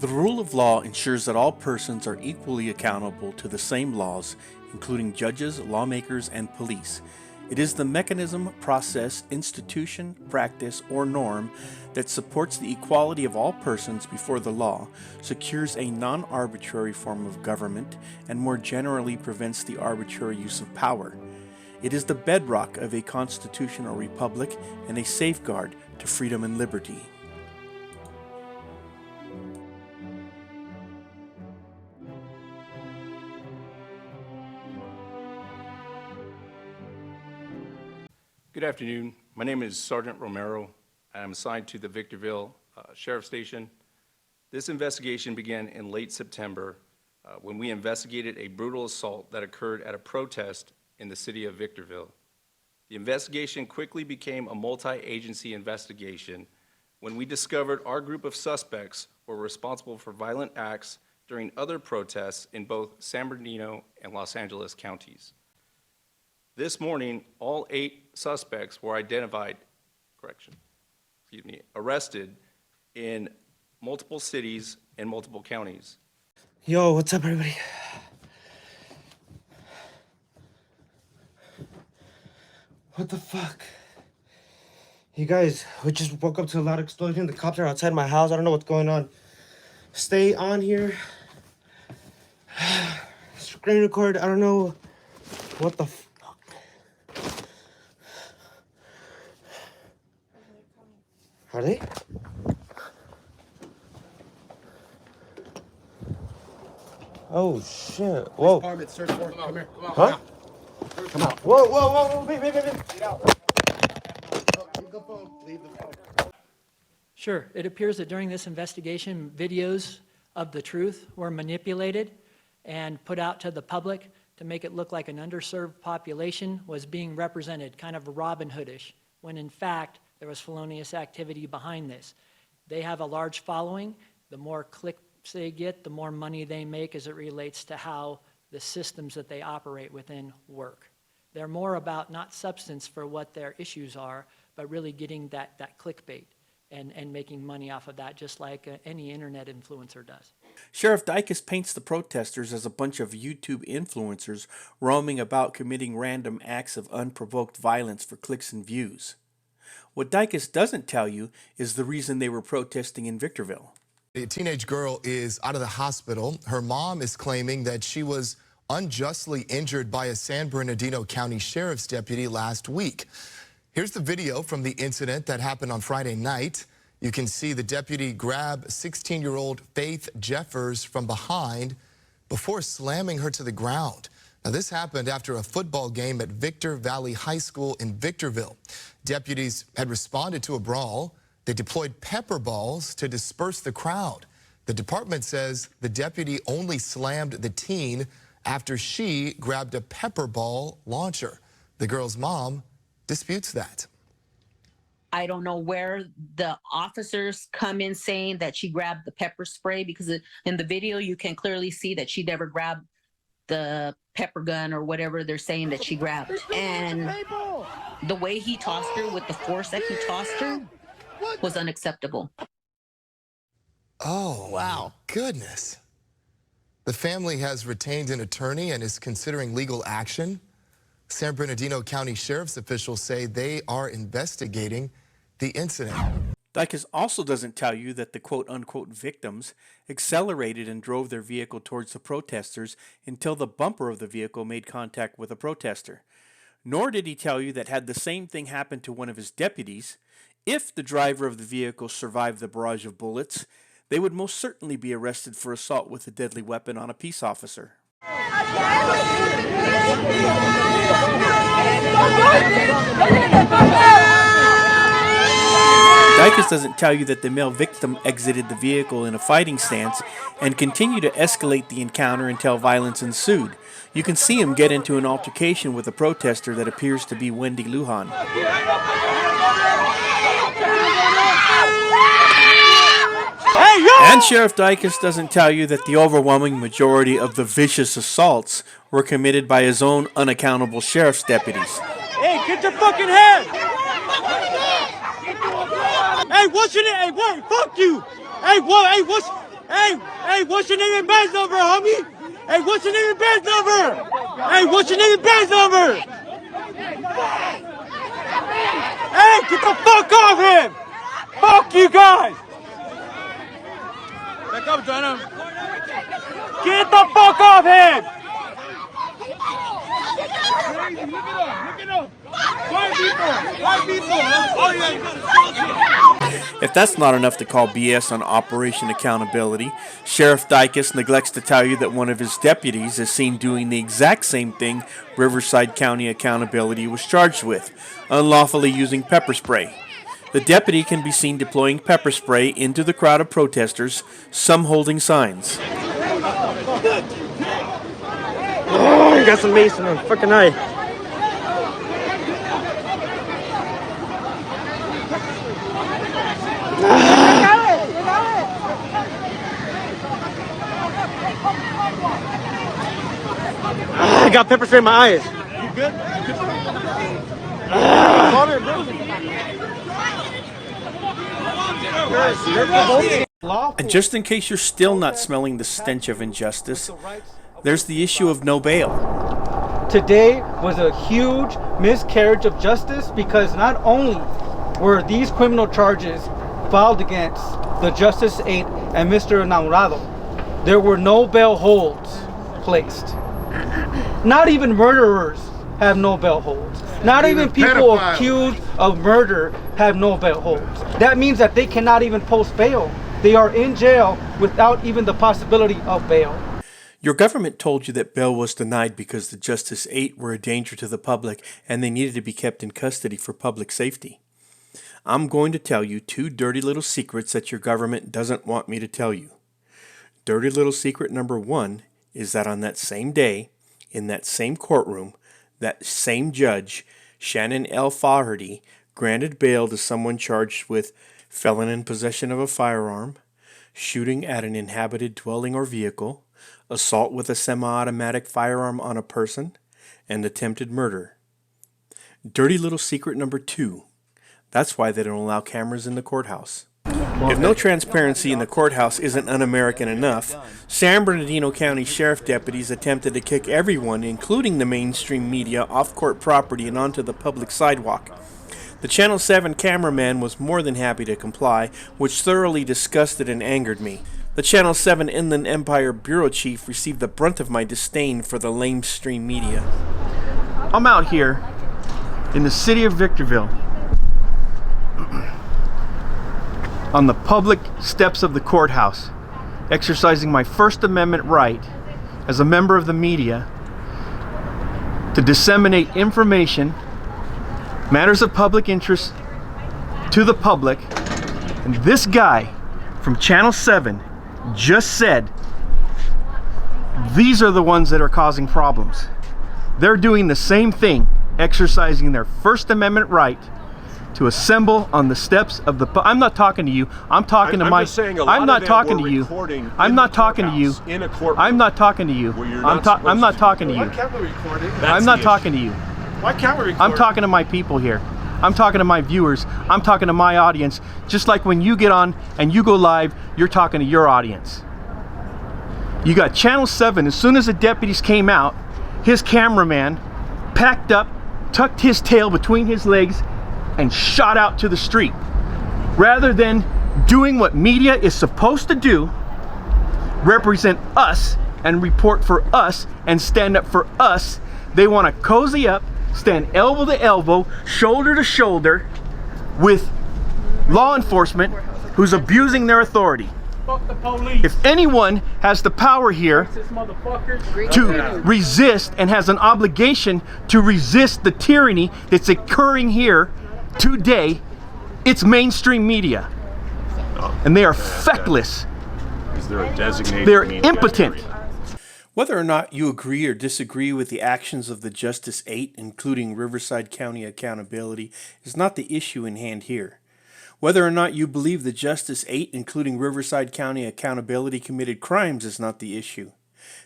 The rule of law ensures that all persons are equally accountable to the same laws, including judges, lawmakers, and police. It is the mechanism, process, institution, practice, or norm that supports the equality of all persons before the law, secures a non-arbitrary form of government, and more generally prevents the arbitrary use of power. It is the bedrock of a constitution or republic and a safeguard to freedom and liberty. Good afternoon. My name is Sergeant Romero. I'm assigned to the Victorville Sheriff Station. This investigation began in late September when we investigated a brutal assault that occurred at a protest in the city of Victorville. The investigation quickly became a multi-agency investigation when we discovered our group of suspects were responsible for violent acts during other protests in both San Bernardino and Los Angeles counties. This morning, all 8 suspects were arrested in multiple cities and multiple counties. Yo, what's up, everybody? What the fuck? You guys, we just woke up to a loud explosion. The cops are outside my house. I don't know what's going on. Stay on here. Screen record. I don't know what the fuck. Are they? Oh shit! Whoa! Department, search warrant. Come here. Come on. Huh? Come out. Whoa! Wait! Get out. Leave the phone. Leave the phone. Sure. It appears that during this investigation, videos of the truth were manipulated and put out to the public to make it look like an underserved population was being represented, kind of Robin Hoodish, when in fact there was felonious activity behind this. They have a large following. The more clicks they get, the more money they make as it relates to how the systems that they operate within work. They're more about not substance for what their issues are, but really getting that clickbait and making money off of that, just like any internet influencer does. Sheriff Dykes paints the protesters as a bunch of YouTube influencers roaming about committing random acts of unprovoked violence for clicks and views. What Dykes doesn't tell you is the reason they were protesting in Victorville. A teenage girl is out of the hospital. Her mom is claiming that she was unjustly injured by a San Bernardino County Sheriff's deputy last week. Here's the video from the incident that happened on Friday night. You can see the deputy grab 16-year-old Faith Jeffers from behind before slamming her to the ground. Now, this happened after a football game at Victor Valley High School in Victorville. Deputies had responded to a brawl. They deployed pepper balls to disperse the crowd. The department says the deputy only slammed the teen after she grabbed a pepper ball launcher. The girl's mom disputes that. I don't know where the officers come in saying that she grabbed the pepper spray, because in the video you can clearly see that she never grabbed the pepper gun or whatever they're saying that she grabbed. And the way he tossed her, with the force that he tossed her, was unacceptable. Oh, wow. Goodness. The family has retained an attorney and is considering legal action. San Bernardino County Sheriff's officials say they are investigating the incident. Dykes also doesn't tell you that the quote-unquote victims accelerated and drove their vehicle towards the protesters until the bumper of the vehicle made contact with a protester. Nor did he tell you that had the same thing happened to one of his deputies, if the driver of the vehicle survived the barrage of bullets, they would most certainly be arrested for assault with a deadly weapon on a peace officer. Dykes doesn't tell you that the male victim exited the vehicle in a fighting stance and continued to escalate the encounter until violence ensued. You can see him get into an altercation with a protester that appears to be Wendy Lujan. And Sheriff Dykes doesn't tell you that the overwhelming majority of the vicious assaults were committed by his own unaccountable sheriff's deputies. Hey, get your fucking head! Hey, what's your name? Hey, wait, fuck you! Hey, what? Hey, what's? Hey, what's your name and badge number, homie? Hey, what's your name and badge number? Hey, what's your name and badge number? Hey, get the fuck off him! Fuck you guys! Back up, Jonah. Get the fuck off him! Look it up. White people. Oh, yeah. If that's not enough to call BS on Operation Accountability, Sheriff Dykus neglects to tell you that one of his deputies is seen doing the exact same thing Riverside County Accountability was charged with, unlawfully using pepper spray. The deputy can be seen deploying pepper spray into the crowd of protesters, some holding signs. Oh, you got some mace in the fucking eye. I got pepper spray in my eyes. You good? And just in case you're still not smelling the stench of injustice, there's the issue of no bail. Today was a huge miscarriage of justice because not only were these criminal charges filed against the Justice 8 and Mr. Enamorado, there were no bail holds placed. Not even murderers have no bail holds. Not even people accused of murder have no bail holds. That means that they cannot even post bail. They are in jail without even the possibility of bail. Your government told you that bail was denied because the Justice 8 were a danger to the public and they needed to be kept in custody for public safety. I'm going to tell you two dirty little secrets that your government doesn't want me to tell you. Dirty little secret number one is that on that same day, in that same courtroom, that same judge, Shannon L. Faherty, granted bail to someone charged with felon in possession of a firearm, shooting at an inhabited dwelling or vehicle, assault with a semi-automatic firearm on a person, and attempted murder. Dirty little secret number two. That's why they don't allow cameras in the courthouse. If no transparency in the courthouse isn't un-American enough, San Bernardino County Sheriff deputies attempted to kick everyone, including the mainstream media, off court property and onto the public sidewalk. The Channel 7 cameraman was more than happy to comply, which thoroughly disgusted and angered me. The Channel 7 Inland Empire bureau chief received the brunt of my disdain for the lamestream media. I'm out here in the city of Victorville, on the public steps of the courthouse, exercising my First Amendment right as a member of the media to disseminate information, matters of public interest to the public. And this guy from Channel 7 just said these are the ones that are causing problems. They're doing the same thing, exercising their First Amendment right to assemble on the steps of the. I'm not talking to you. I'm talking to my. I'm not talking to you. I'm not talking to you. I'm not talking to you. I'm not talking to you. Why can't we record it? I'm not talking to you. Why can't we record? I'm talking to my people here. I'm talking to my viewers. I'm talking to my audience. Just like when you get on and you go live, you're talking to your audience. You got Channel 7. As soon as the deputies came out, his cameraman packed up, tucked his tail between his legs, and shot out to the street. Rather than doing what media is supposed to do, represent us and report for us and stand up for us, they want to cozy up, stand elbow to elbow, shoulder to shoulder with law enforcement who's abusing their authority. Fuck the police. If anyone has the power here to resist and has an obligation to resist the tyranny that's occurring here today, it's mainstream media. And they are feckless. Is there a designated They're media impotent. area? Whether or not you agree or disagree with the actions of the Justice 8, including Riverside County Accountability, is not the issue in hand here. Whether or not you believe the Justice 8, including Riverside County Accountability, committed crimes is not the issue.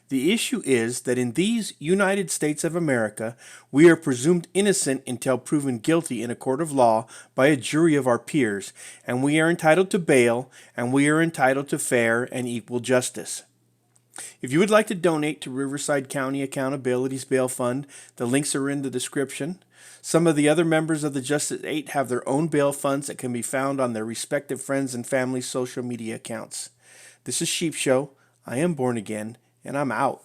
The issue is that in these United States of America, we are presumed innocent until proven guilty in a court of law by a jury of our peers, and we are entitled to bail, and we are entitled to fair and equal justice. If you would like to donate to Riverside County Accountability's Bail Fund, the links are in the description. Some of the other members of the Justice 8 have their own bail funds that can be found on their respective friends and family social media accounts. This is Sheep Show. I am born again, and I'm out.